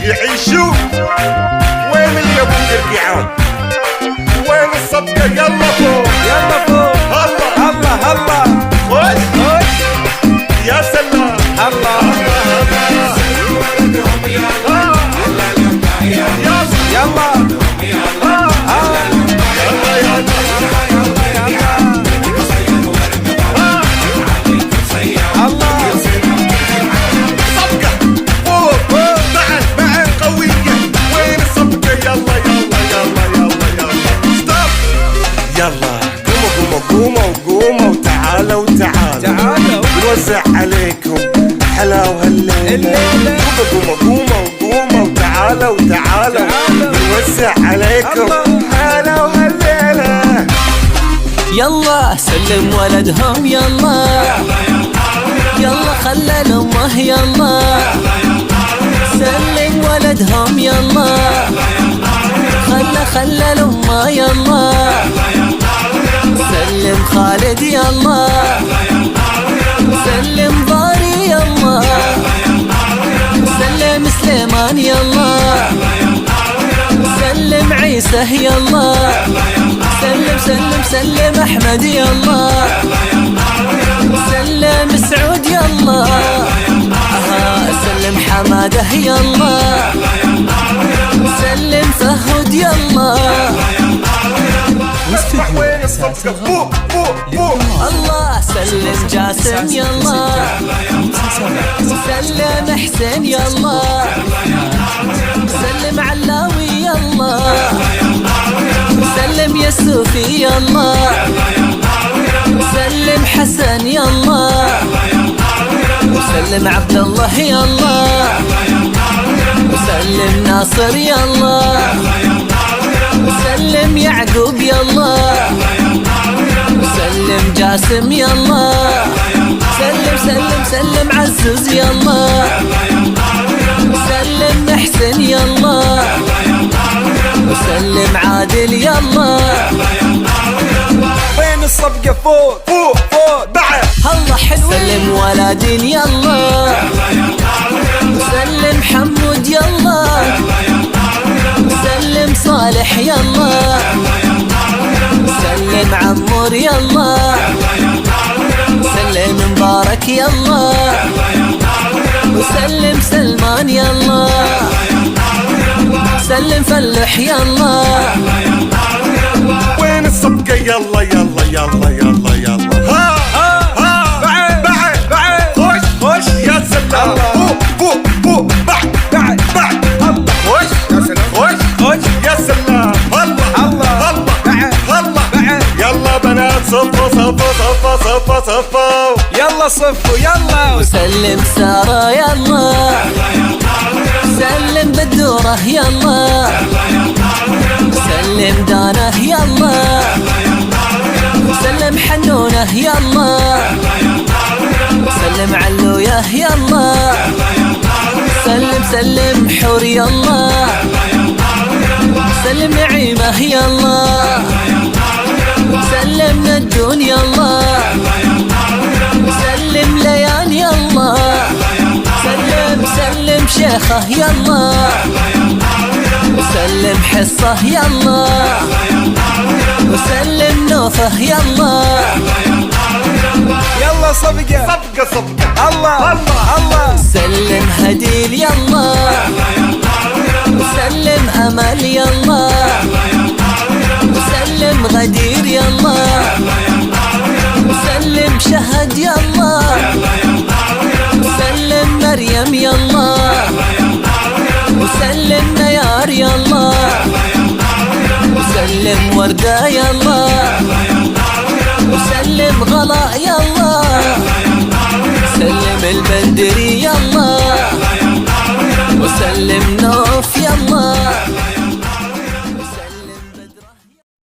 يعيشوا. وين اللي ابو الرقعان؟ وين الصدقة؟ يلا فوق يلا فوق. هلا هلا هلا خش خش. يا سلام هلا يلا قوموا وتعالوا نوزع عليكم حلا وهالليلة. قوموا وتعالوا نوزع عليكم حلا وهالليلة. يلا سلم ولدهم يلا يلا خلى لأمه يلا سلم ولدهم يلا خلى لأمه يلا سلم خالد يلا سلم ضاري يلا سلم سليمان يلا سلم عيسى يلا سلم أحمد يلا سلم سعود يلا سلم حماده يلا سلم فهد يلا وين الصفقة؟ فوق الله سلم جاسم يلا سلم حسين يلا سلم علاوي يلا سلم يسوفي يلا سلم حسن يلا وسلم عبد الله يلا وسلم ناصر يلا وسلم يعقوب يلا وسلم جاسم يلا سلم عزوز يلا وسلم محسن يلا وسلم عادل يلا. وين الصفقة؟ فوق بعد. الله حلوين. سلم ولدين يلا وسلم حمود يلا وسلم صالح يلا سلم عمور يلا سلم مبارك يلا وسلم سلمان يلا سلم فلح يلا. وين الصفقة؟ يلا ها بعد خش يا سلام. فوق بعد خش يا سلام. هلا يلا بنات صفوا يلا صفوا يلا. وسلم سارة يلا سلم بدورة يلا سلم دانه يلا سلم حنونه يلا سلم علويه يلا سلم حور يلا سلم نعيمه يلا سلم ندون يلا سلم ليان يلا سلم شيخه يلا وسلم حصه يلا وسلم نوفه يلا. يلا صفقة الله سلم هديل يلا وسلم أمل يلا وسلم غدير يلا وسلم شهد يلا وسلم مريم يلا وسلم نيار يلا وسلم وردة يلا وسلم غلاء يلا سلم البندري يلا وسلم